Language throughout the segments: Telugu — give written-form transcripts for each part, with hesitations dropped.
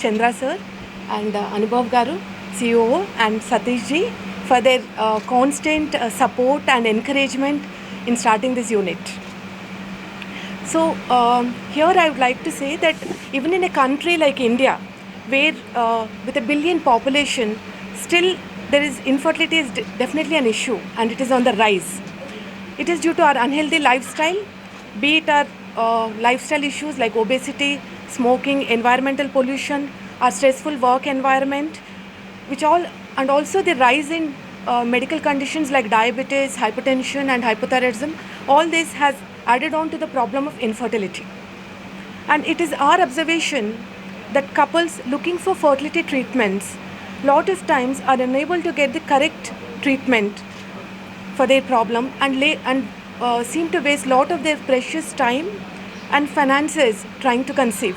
Chandra sir and Anubhav Garu, CEO, and Satish ji for their constant support and encouragement in starting this unit. So here I would like to say that even in a country like India, where with a billion population, still there is infertility is definitely an issue and it is on the rise. It is due to our unhealthy lifestyle, be it our lifestyle issues like obesity, smoking, environmental pollution, our stressful work environment, which all, and also the rise in medical conditions like diabetes, hypertension, and hypothyroidism. All this has added on to the problem of infertility. And it is our observation that couples looking for fertility treatments lot of times are unable to get the correct treatment for their problem and seem to waste lot of their precious time and finances trying to conceive.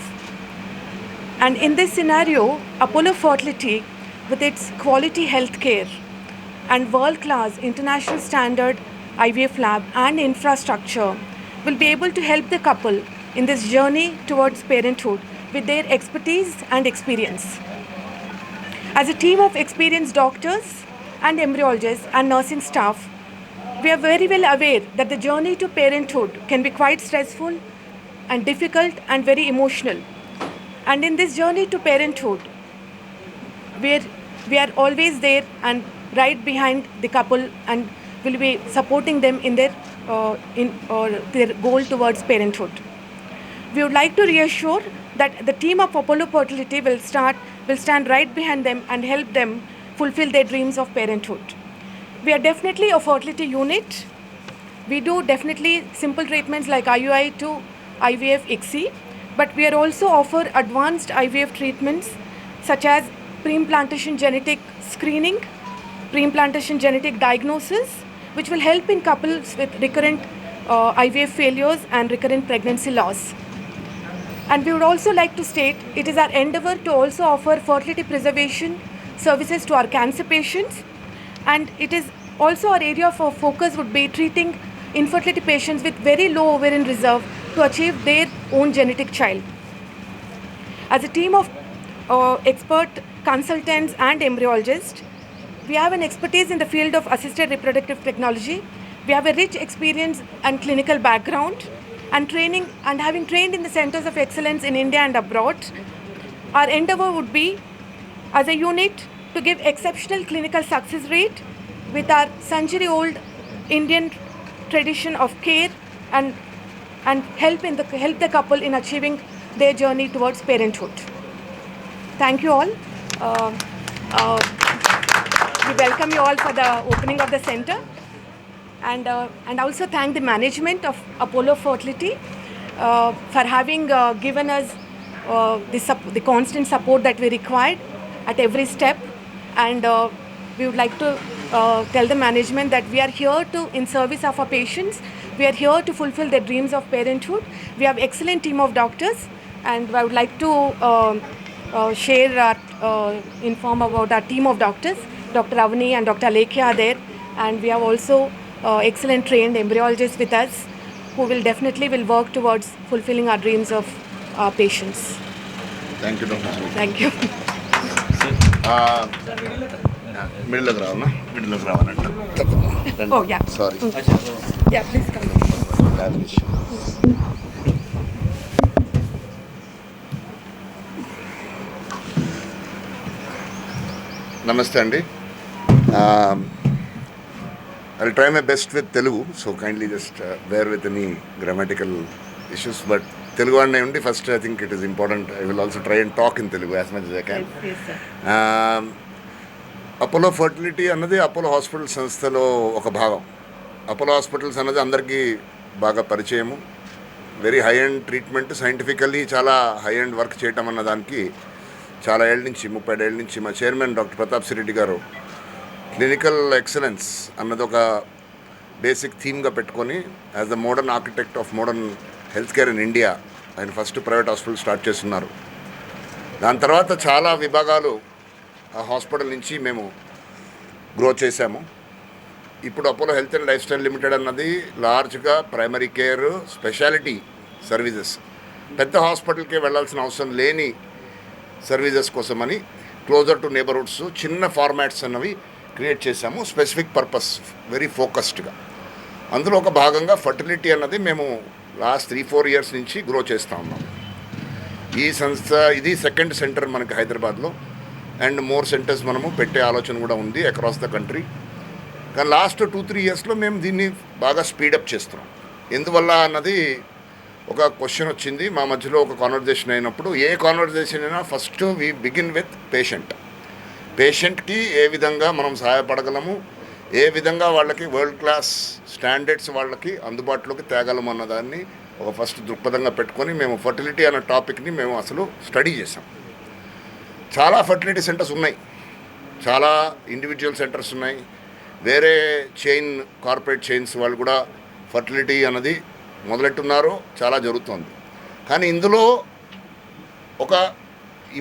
And in this scenario, Apollo Fertility, with its quality healthcare and world-class international standard IVF lab and infrastructure, will be able to help the couple in this journey towards parenthood with their expertise and experience. As a team of experienced doctors and embryologists and nursing staff, we are very well aware that the journey to parenthood can be quite stressful and difficult and very emotional. And in this journey to parenthood, we are always there and right behind the couple and will be supporting them in their goal towards parenthood. We would like to reassure that the team of Apollo Fertility will stand right behind them and help them fulfill their dreams of parenthood. We are definitely a fertility unit. We do definitely simple treatments like IUI to IVF ICSI, but we are also offer advanced IVF treatments such as pre-implantation genetic screening, pre-implantation genetic diagnosis, which will help in couples with recurrent IVF failures and recurrent pregnancy loss. And we would also like to state it is our endeavor to also offer fertility preservation services to our cancer patients, and it is also our area of focus would be treating infertility patients with very low ovarian reserve to achieve their own genetic child. As a team of expert consultants and embryologists, we have an expertise in the field of assisted reproductive technology. We have a rich experience and clinical background and training, and having trained in the centers of excellence in India and abroad, our endeavor would be as a unit to give exceptional clinical success rate with our century-old Indian tradition of care and help the couple in achieving their journey towards parenthood. Thank you all. We welcome you all for the opening of the center, and also thank the management of Apollo Fertility for having given us the constant support that we required at every step. And we would like to tell the management that we are here in service of our patients. We are here to fulfill their dreams of parenthood. We have excellent team of doctors, and I would like to inform about our team of doctors. Dr. Avani and Dr. Alekhya are there, and we have also excellent trained embryologists with us who will definitely work towards fulfilling our dreams of our patients. Thank you, Dr. Smith. Thank you. Middle of the Oh, yeah. Sorry. Yeah, please come. Namaste, Andy. I'll try my best with Telugu, so kindly just bear with any grammatical issues. But Telugu and first, I think it is important. I will also try and talk in Telugu as much as I can. Yes, sir. Apollo fertility అన్నది అపోలో హాస్పిటల్ సంస్థలో ఒక భాగం. అపోలో హాస్పిటల్స్ అన్నది అందరికీ బాగా పరిచయము. Very high end treatment, scientifically చాలా హై ఎండ్ వర్క్ చేయటం అన్న దానికి చాలా ఏళ్ళ నుంచి 30 ఏళ్ళ నుంచి మా చైర్మన్ డాక్టర్ ప్రతాప్ సిరెడ్డి గారు క్లినికల్ ఎక్సలెన్స్ అన్నది ఒక బేసిక్ థీమ్గా పెట్టుకొని as the modern architect of modern health care in India ఆయన ఫస్ట్ ప్రైవేట్ హాస్పిటల్ స్టార్ట్ చేస్తున్నారు. దాని తర్వాత చాలా విభాగాలు ఆ హాస్పిటల్ నుంచి మేము గ్రో చేశాము. ఇప్పుడు Apollo health and life style limited అన్నది లార్జ్గా ప్రైమరీ కేర్, స్పెషాలిటీ సర్వీసెస్, పెద్ద హాస్పిటల్కే వెళ్ళాల్సిన అవసరం లేని సర్వీసెస్ కోసమని క్లోజర్ టు నేబర్హుడ్స్ చిన్న ఫార్మాట్స్ అన్నవి క్రియేట్ చేశాము, స్పెసిఫిక్ పర్పస్, వెరీ ఫోకస్డ్గా. అందులో ఒక భాగంగా ఫర్టిలిటీ అన్నది మేము లాస్ట్ 3-4 ఇయర్స్ నుంచి గ్రో చేస్తూ ఉన్నాం. ఈ సంస్థ ఇది సెకండ్ సెంటర్ మనకి హైదరాబాద్లో, అండ్ మోర్ సెంటర్స్ మనము పెట్టే ఆలోచన కూడా ఉంది అక్రాస్ ద కంట్రీ. కానీ లాస్ట్ 2-3 ఇయర్స్లో మేము దీన్ని బాగా స్పీడప్ చేస్తున్నాం. ఎందువల్ల అన్నది ఒక క్వశ్చన్ వచ్చింది మా మధ్యలో, ఒక కాన్వర్జేషన్ అయినప్పుడు. ఏ కాన్వర్జేషన్ అయినా ఫస్ట్ వి బిగిన్ విత్ పేషెంట్కి ఏ విధంగా మనం సహాయపడగలము, ఏ విధంగా వాళ్ళకి వరల్డ్ క్లాస్ స్టాండర్డ్స్ వాళ్ళకి అందుబాటులోకి తేగలము అన్నదాన్ని ఒక ఫస్ట్ దృక్పథంగా పెట్టుకొని మేము ఫర్టిలిటీ అన్న టాపిక్ని మేము అసలు స్టడీ చేసాం. చాలా ఫర్టిలిటీ సెంటర్స్ ఉన్నాయి, చాలా ఇండివిజువల్ సెంటర్స్ ఉన్నాయి, వేరే కార్పొరేట్ చైన్స్ వాళ్ళు కూడా ఫర్టిలిటీ అన్నది మొదలెట్టున్నారు, చాలా జరుగుతుంది. కానీ ఇందులో ఒక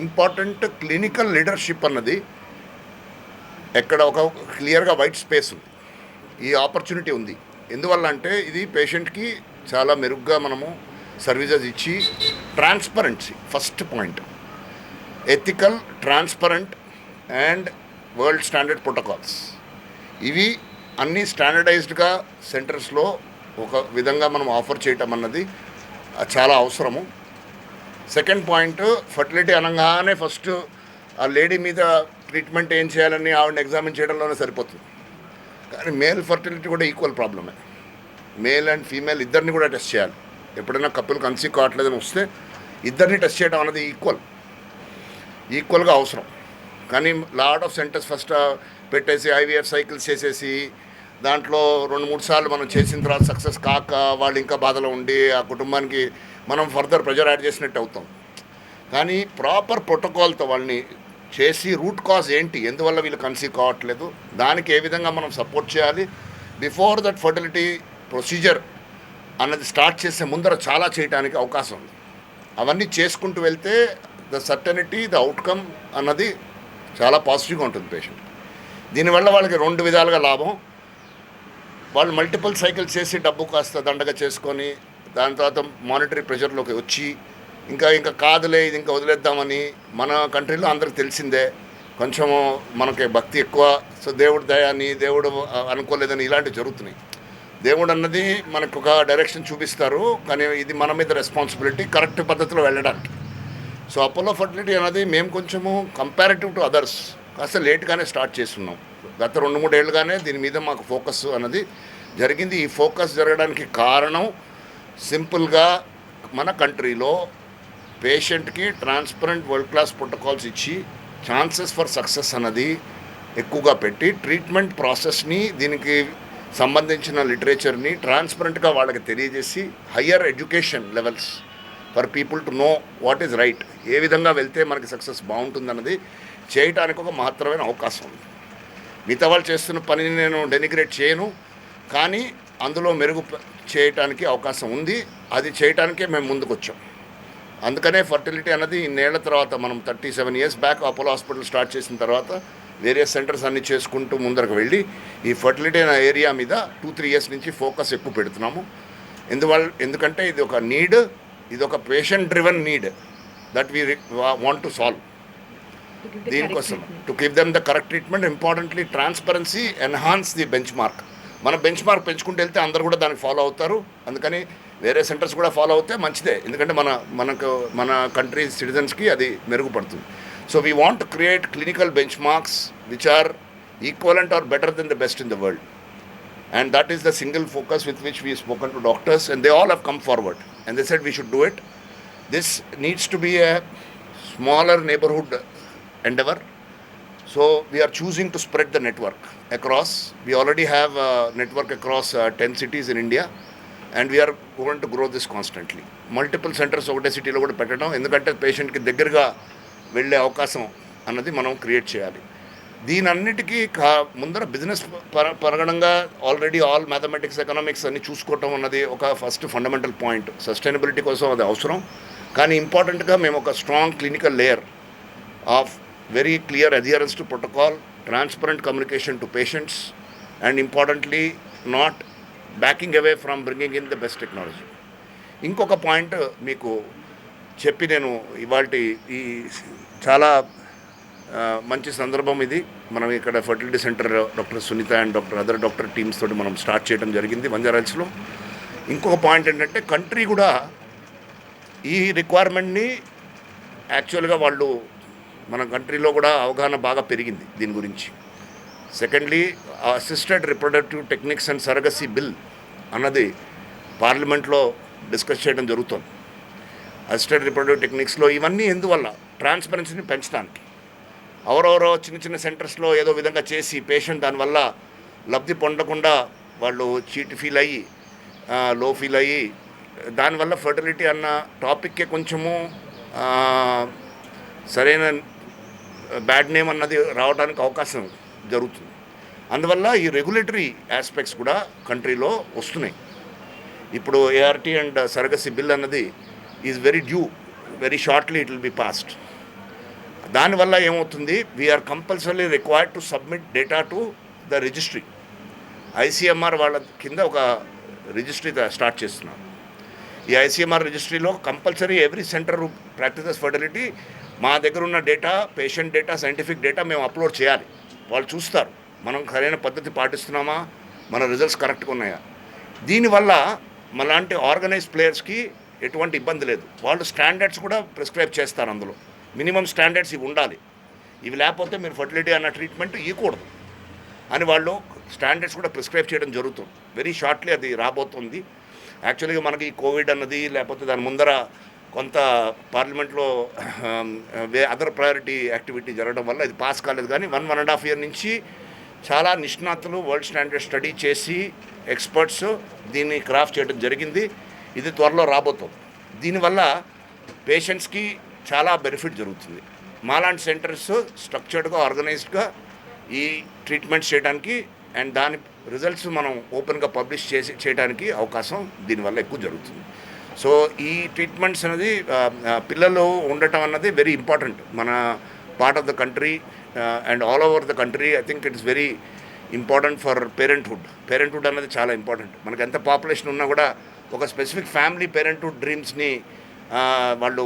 ఇంపార్టెంట్ క్లినికల్ లీడర్షిప్ అన్నది ఎక్కడ ఒక క్లియర్గా వైట్ స్పేస్ ఉంది, ఈ ఆపర్చునిటీ ఉంది. ఎందువల్ల అంటే ఇది పేషెంట్కి చాలా మెరుగ్గా మనము సర్వీసెస్ ఇచ్చి, transparency first point, ethical, transparent and world standard protocols, ఇవి అన్నీ స్టాండర్డైజ్డ్గా సెంటర్స్లో ఒక విధంగా మనం ఆఫర్ చేయటం అన్నది చాలా అవసరము. సెకండ్ పాయింట్, ఫర్టిలిటీ అనగానే ఫస్ట్ ఆ లేడీ మీద ట్రీట్మెంట్ ఏం చేయాలని ఆవిడని ఎగ్జామిన్ చేయడంలోనే సరిపోతుంది. కానీ మేల్ ఫర్టిలిటీ కూడా ఈక్వల్ ప్రాబ్లమే. మేల్ అండ్ ఫీమేల్ ఇద్దరిని కూడా టెస్ట్ చేయాలి. ఎప్పుడైనా కపుల్ కన్సీవ్ కావట్లేదని వస్తే ఇద్దరిని టెస్ట్ చేయడం అనేది ఈక్వల్గా అవసరం. కానీ లాట్ ఆఫ్ సెంటర్స్ ఫస్ట్ పెట్టేసి ఐవీఎఫ్ సైకిల్స్ చేసేసి దాంట్లో 2-3 సార్లు మనం చేసిన తర్వాత సక్సెస్ కాక వాళ్ళు ఇంకా బాధలో ఉండి ఆ కుటుంబానికి మనం ఫర్దర్ ప్రెజర్ యాడ్ చేసినట్టు అవుతాం. కానీ ప్రాపర్ ప్రోటోకాల్తో వాళ్ళని చేసి రూట్ కాజ్ ఏంటి, ఎందువల్ల వీళ్ళు కన్సీవ్ కావట్లేదు, దానికి ఏ విధంగా మనం సపోర్ట్ చేయాలి, బిఫోర్ దట్ ఫర్టిలిటీ ప్రొసీజర్ అన్నది స్టార్ట్ చేసే ముందర చాలా చేయడానికి అవకాశం ఉంది. అవన్నీ చేసుకుంటూ వెళ్తే ద సర్టనిటీ, ద అవుట్కమ్ అన్నది చాలా పాజిటివ్గా ఉంటుంది పేషెంట్. దీనివల్ల వాళ్ళకి 2 విధాలుగా లాభం. వాళ్ళు మల్టిపుల్ సైకిల్స్ చేసి డబ్బు కాస్త దండగా చేసుకొని దాని తర్వాత మానిటరీ ప్రెషర్లోకి వచ్చి ఇంకా కాదులే ఇది ఇంకా వదిలేద్దామని, మన కంట్రీలో అందరికి తెలిసిందే కొంచెము మనకి భక్తి ఎక్కువ, సో దేవుడు దయాని దేవుడు అనుకోలేదని ఇలాంటివి జరుగుతున్నాయి. దేవుడు అన్నది మనకు ఒక డైరెక్షన్ చూపిస్తారు, కానీ ఇది మన మీద రెస్పాన్సిబిలిటీ కరెక్ట్ పద్ధతిలో వెళ్ళడానికి. సో అపోలో ఫర్టిలిటీ అనేది మేము కొంచెము కంపారిటివ్ టు అదర్స్ కాస్త లేట్గానే స్టార్ట్ చేస్తున్నాం. గత 2-3 ఏళ్ళుగానే దీని మీద మాకు ఫోకస్ అన్నది జరిగింది. ఈ ఫోకస్ జరగడానికి కారణం సింపుల్గా మన కంట్రీలో పేషెంట్కి ట్రాన్స్పరెంట్ వరల్డ్ క్లాస్ ప్రోటోకాల్స్ ఇచ్చి ఛాన్సెస్ ఫర్ సక్సెస్ అన్నది ఎక్కువగా పెట్టి, ట్రీట్మెంట్ ప్రాసెస్ని దీనికి సంబంధించిన లిటరేచర్ని ట్రాన్స్పరెంట్గా వాళ్ళకి తెలియజేసి, higher education levels for people to know what is right, ఏ విధంగా వెళ్తే మనకి సక్సెస్ బాగుంటుందన్నది చేయడానికి ఒక మహత్తరమైన అవకాశం ఉంది. మిగతా వాళ్ళు చేస్తున్న పనిని నేను డెనిగ్రేట్ చేయను, కానీ అందులో మెరుగు చేయటానికి అవకాశం ఉంది. అది చేయటానికే మేము ముందుకు వచ్చాం. అందుకనే ఫర్టిలిటీ అన్నది ఇన్నేళ్ల తర్వాత, మనం 37 years back Apollo hospital start చేసిన తర్వాత వేరియస్ సెంటర్స్ అన్నీ చేసుకుంటూ ముందరకు వెళ్ళి ఈ ఫర్టిలిటీ అనే ఏరియా మీద 2-3 ఇయర్స్ నుంచి ఫోకస్ ఎక్కువ పెడుతున్నాము. ఎందుకంటే ఇది ఒక నీడ్, ఇది ఒక patient driven need that we want to solve. దీనికోసం to give them the correct treatment, importantly transparency, enhance the benchmark. మన బెంచ్ మార్క్ పెంచుకుంటూ వెళ్తే అందరూ కూడా దానికి ఫాలో అవుతారు. అందుకని వేరే సెంటర్స్ కూడా ఫాలో అవుతే మంచిదే, ఎందుకంటే మన కంట్రీ సిటిజన్స్కి అది మెరుగుపడుతుంది. So we want to create clinical benchmarks which are equivalent or better than the best in the world. And that is the single focus with which we have spoken to doctors, and they all have come forward and they said we should do it. This needs to be a smaller neighborhood endeavor, so we are choosing to spread the network across. We already have a network across 10 cities in India, and we are going to grow this constantly. Multiple centers ఒకటే సిటీలో కూడా పెట్టడం, ఎందుకంటే పేషెంట్కి దగ్గరగా వెళ్ళే అవకాశం అన్నది మనం క్రియేట్ చేయాలి. దీని అన్నిటికీ ముందర బిజినెస్ పరగణంగా ఆల్రెడీ ఆల్ మ్యాథమెటిక్స్, ఎకనామిక్స్ అన్ని చూసుకోవటం అన్నది ఒక ఫస్ట్ ఫండమెంటల్ పాయింట్. సస్టైనబిలిటీ కోసం అది అవసరం. కానీ ఇంపార్టెంట్గా మేము ఒక strong clinical layer of very clear adherence to protocol, transparent communication to patients, and importantly not backing away from bringing in the best technology. ఇంకొక పాయింట్ మీకు చెప్పి నేను ఇవాళ ఈ చాలా మంచి సందర్భం ఇది. మనం ఇక్కడ fertility centre doctor Sunitha and other doctor teams తోటి మనం స్టార్ట్ చేయడం జరిగింది బంజారాహిల్స్లో. ఇంకొక పాయింట్ ఏంటంటే కంట్రీ కూడా ఈ రిక్వైర్మెంట్ని యాక్చువల్గా వాళ్ళు మన కంట్రీలో కూడా అవగాహన బాగా పెరిగింది దీని గురించి. Secondly, assisted reproductive techniques and surrogacy bill అన్నది పార్లమెంట్లో డిస్కస్ చేయడం జరుగుతుంది. అసిస్టెడ్ రిప్రొడక్టివ్ టెక్నిక్స్లో ఇవన్నీ ఎందువల్ల ట్రాన్స్పరెన్సీని పెంచడానికి. ఎవరెవరో చిన్న చిన్న సెంటర్స్లో ఏదో విధంగా చేసి పేషెంట్ దానివల్ల లబ్ధి పొందకుండా వాళ్ళు చీట్ ఫీల్ అయ్యి లో ఫీల్ అయ్యి దానివల్ల ఫర్టిలిటీ అన్న టాపిక్కే కొంచెము సరైన బ్యాడ్ నేమ్ అన్నది రావడానికి అవకాశం జరుగుతుంది. అందువల్ల ఈ రెగ్యులేటరీ ఆస్పెక్ట్స్ కూడా కంట్రీలో వస్తున్నాయి. ఇప్పుడు ఏఆర్టీ అండ్ సరగసి బిల్ అన్నది is very due, very shortly it will be passed. దానివల్ల ఏమవుతుంది, we are compulsory required to submit data to the registry. ICMR వాళ్ళ కింద ఒక రిజిస్ట్రీ స్టార్ట్ చేస్తున్నారు. ఈ ఐసీఎంఆర్ రిజిస్ట్రీలో compulsory every centre practises fertility మా దగ్గర ఉన్న data, patient data, scientific data మేము అప్లోడ్ చేయాలి. వాళ్ళు చూస్తారు మనం సరైన పద్ధతి పాటిస్తున్నామా, మన రిజల్ట్స్ కరెక్ట్గా ఉన్నాయా. దీనివల్ల మనలాంటి ఆర్గనైజ్ ప్లేయర్స్కి ఎటువంటి ఇబ్బంది లేదు. వాళ్ళు స్టాండర్డ్స్ కూడా ప్రిస్క్రైబ్ చేస్తారు. అందులో మినిమం స్టాండర్డ్స్ ఇవి ఉండాలి, ఇవి లేకపోతే మీరు ఫర్టిలిటీ అన్న ట్రీట్మెంట్ ఇవ్వకూడదు అని వాళ్ళు స్టాండర్డ్స్ కూడా ప్రిస్క్రైబ్ చేయడం జరుగుతుంది. వెరీ షార్ట్లీ అది రాబోతుంది. యాక్చువల్గా మనకి ఈ కోవిడ్ అన్నది లేకపోతే దాని ముందర కొంత పార్లమెంట్లో అదర్ ప్రయారిటీ యాక్టివిటీ జరగడం వల్ల ఇది పాస్ కాలేదు. కానీ 1.5 year నుంచి చాలా నిష్ణాతులు వరల్డ్ స్టాండర్డ్ స్టడీ చేసి ఎక్స్పర్ట్స్ దీన్ని క్రాఫ్ట్ చేయడం జరిగింది. ఇది త్వరలో రాబోతుంది. దీనివల్ల పేషెంట్స్కి చాలా బెనిఫిట్ జరుగుతుంది. మాలాంటి సెంటర్స్ స్ట్రక్చర్డ్గా, ఆర్గనైజ్డ్గా ఈ ట్రీట్మెంట్స్ చేయడానికి అండ్ దాని రిజల్ట్స్ మనం ఓపెన్గా పబ్లిష్ చేయడానికి అవకాశం దీనివల్ల ఎక్కువ జరుగుతుంది. సో ఈ ట్రీట్మెంట్స్ అనేది పిల్లలు ఉండటం అన్నది వెరీ ఇంపార్టెంట్ మన part of the country and all over the country. I think it's very important for parenthood అన్నది చాలా ఇంపార్టెంట్. మనకి ఎంత పాపులేషన్ ఉన్నా కూడా ఒక స్పెసిఫిక్ ఫ్యామిలీ పేరెంట్హుడ్ డ్రీమ్స్ని వాళ్ళు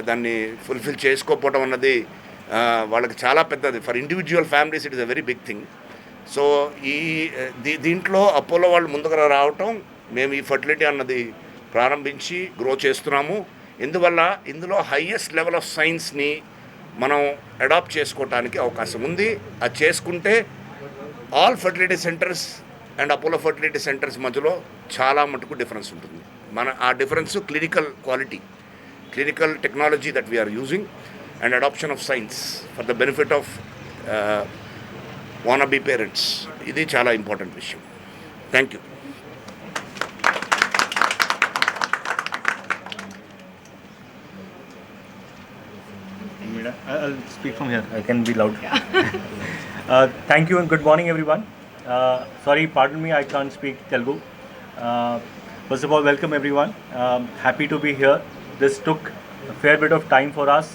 దాన్ని ఫుల్ఫిల్ చేసుకోకపోవడం అన్నది వాళ్ళకి చాలా పెద్దది. For individual families it is a very big thing. So దీంట్లో అపోలో వాళ్ళు ముందుగా రావటం, మేము ఈ ఫర్టిలిటీ అన్నది ప్రారంభించి గ్రో చేస్తున్నాము. ఎందువల్ల ఇందులో హైయెస్ట్ లెవెల్ ఆఫ్ సైన్స్ని మనం అడాప్ట్ చేసుకోవటానికి అవకాశం ఉంది. అది చేసుకుంటే all fertility centres and Apollo fertility centres మధ్యలో చాలా మటుకు డిఫరెన్స్ ఉంటుంది. ఆ difference clinical quality, clinical technology that we are using and adoption of science for the benefit of wannabe parents. ఇది చాలా ఇంపార్టెంట్ విషయం. Thank you. I'll speak from here. I can be loud. Thank you and good morning everyone. Sorry, pardon me, I can't speak Telugu. First of all, welcome everyone. Happy to be here. This took a fair bit of time for us,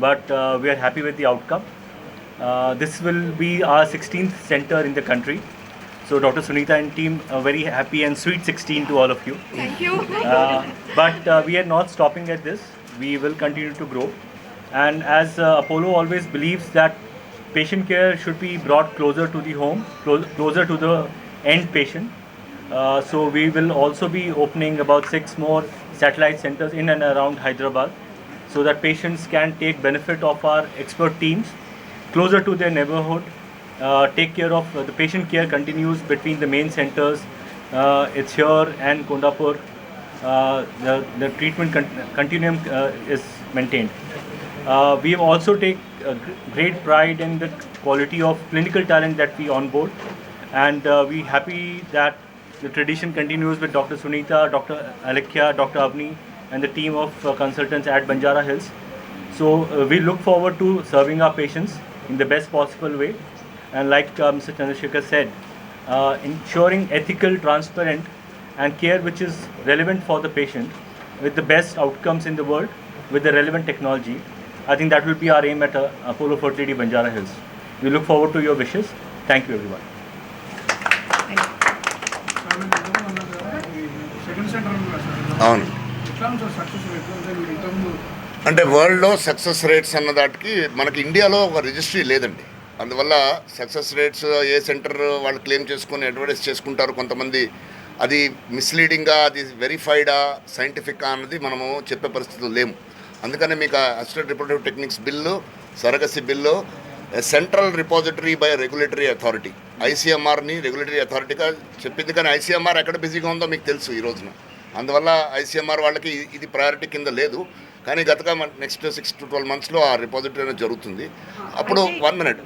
but we are happy with the outcome. This will be our 16th center in the country. So Dr. Sunita and team are very happy and sweet 16 to all of you. Thank you. But we are not stopping at this. We will continue to grow. And as Apollo always believes that patient care should be brought closer to the home, closer to the end patient. So we will also be opening about 6 more satellite centers in and around Hyderabad so that patients can take benefit of our expert teams closer to their neighborhood. Take care of the patient care continues between the main centers. It's here and Kondapur. The treatment continuum is maintained. We have also take great pride in the quality of clinical talent that we onboard, and we happy that the tradition continues with Dr. Sunita, Dr. Alekhya, Dr. Avni and the team of consultants at Banjara Hills. So we look forward to serving our patients in the best possible way, and like Mr. Chandrasekhar said, ensuring ethical, transparent and care which is relevant for the patient with the best outcomes in the world with the relevant technology. I think that will be our aim at Apollo Fertility Banjara Hills. We look forward to your wishes. Thank you everyone. అవును. అంటే వరల్డ్లో సక్సెస్ రేట్స్ అన్న దాటికి మనకి ఇండియాలో ఒక రిజిస్ట్రీ లేదండి. అందువల్ల సక్సెస్ రేట్స్ ఏ సెంటర్ వాళ్ళు క్లెయిమ్ చేసుకొని అడ్వర్టైజ్ చేసుకుంటారు కొంతమంది, అది మిస్లీడింగ్గా, అది వెరిఫైడా, సైంటిఫిక్గా అన్నది మనము చెప్పే పరిస్థితులు లేము. అందుకని మీకు assisted reproductive techniques bill, surrogacy bill, central repository by regulatory authority, ఐసీఎంఆర్ని రెగ్యులేటరీ అథారిటీగా చెప్పింది. కానీ ఐసీఎంఆర్ ఎక్కడ బిజీగా ఉందో మీకు తెలుసు ఈ రోజున. అందువల్ల ఐసీఎంఆర్ వాళ్ళకి ఇది ప్రయారిటీ కింద లేదు. కానీ గతగా నెక్స్ట్ 6 to 12 monthsలో ఆ రిపాజిటరీ అనేది జరుగుతుంది. అప్పుడు 1 minute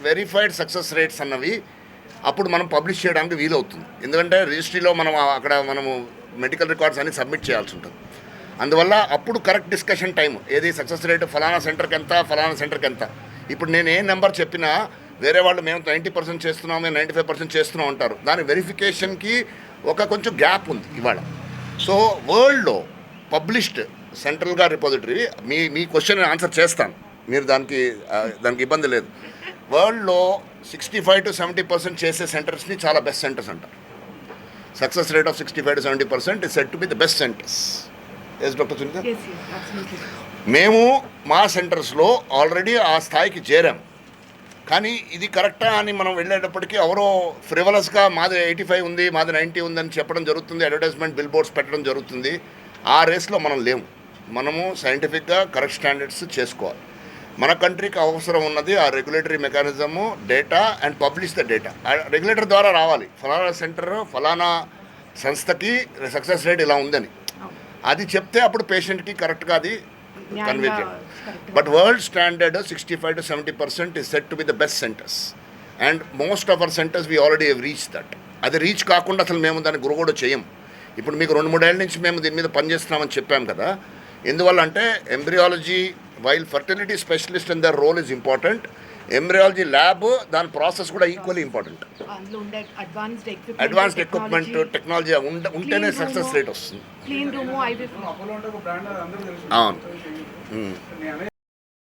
వెరిఫైడ్ సక్సెస్ రేట్స్ అన్నవి అప్పుడు మనం పబ్లిష్ చేయడానికి వీలవుతుంది. ఎందుకంటే రిజిస్ట్రీలో మనం అక్కడ మనము మెడికల్ రికార్డ్స్ అన్ని సబ్మిట్ చేయాల్సి ఉంటుంది. అందువల్ల అప్పుడు కరెక్ట్ డిస్కషన్ టైం ఏది సక్సెస్ రేట్ ఫలానా సెంటర్కి ఎంత, ఫలానా సెంటర్కి ఎంత. ఇప్పుడు నేను ఏ నెంబర్ చెప్పినా వేరే వాళ్ళు మేము 90% చేస్తున్నాం, మేము 95% చేస్తున్నాం అంటారు. దాని వెరిఫికేషన్కి ఒక కొంచెం గ్యాప్ ఉంది ఇవాళ. సో వరల్డ్లో పబ్లిష్డ్ సెంట్రల్గా రిపాజిటరీ, మీ క్వశ్చన్ ఆన్సర్ చేస్తాను, మీరు దానికి ఇబ్బంది లేదు. వరల్డ్లో 65 to 70% చేసే సెంటర్స్ని చాలా బెస్ట్ సెంటర్స్ అంటారు. Success rate of 65 to 70% is set to be the best centres. Yes doctor Sunitha, మేము మా సెంటర్స్లో ఆల్రెడీ ఆ స్థాయికి చేరాం. కానీ ఇది కరెక్టా అని మనం వెళ్ళేటప్పటికీ ఎవరో ఫ్రివలస్గా మాది 85 ఉంది, మాది 90 ఉందని చెప్పడం జరుగుతుంది, అడ్వర్టైజ్మెంట్ బిల్ బోర్డ్స్ పెట్టడం జరుగుతుంది. ఆ రేస్లో మనం లేము. మనము సైంటిఫిక్గా కరెక్ట్ స్టాండర్డ్స్ చేసుకోవాలి. మన కంట్రీకి అవసరం ఉన్నది ఆ regulatory mechanism, data and publish the data. Regulator ద్వారా రావాలి, ఫలానా సెంటర్ ఫలానా సంస్థకి సక్సెస్ రేట్ ఇలా ఉందని అది చెప్తే అప్పుడు పేషెంట్కి కరెక్ట్గా అది కన్వే చేయాలి. But world standard 65 to 70% is said to be the best centers, and most of our centers we already have reached that. అది రీచ్ కాకుండా అసలు మేము దాన్ని గురు కూడా చేయం. ఇప్పుడు మీకు 2-3 ఏళ్ళ నుంచి మేము దీని మీద పనిచేస్తున్నామని చెప్పాం కదా. ఎందువల్ల అంటే embryology while fertility specialist in their role is important, embryology lab దాని ప్రాసెస్ కూడా equally important. Advanced equipment technology ఉంటేనే సక్సెస్ రేట్ వస్తుంది. అవును.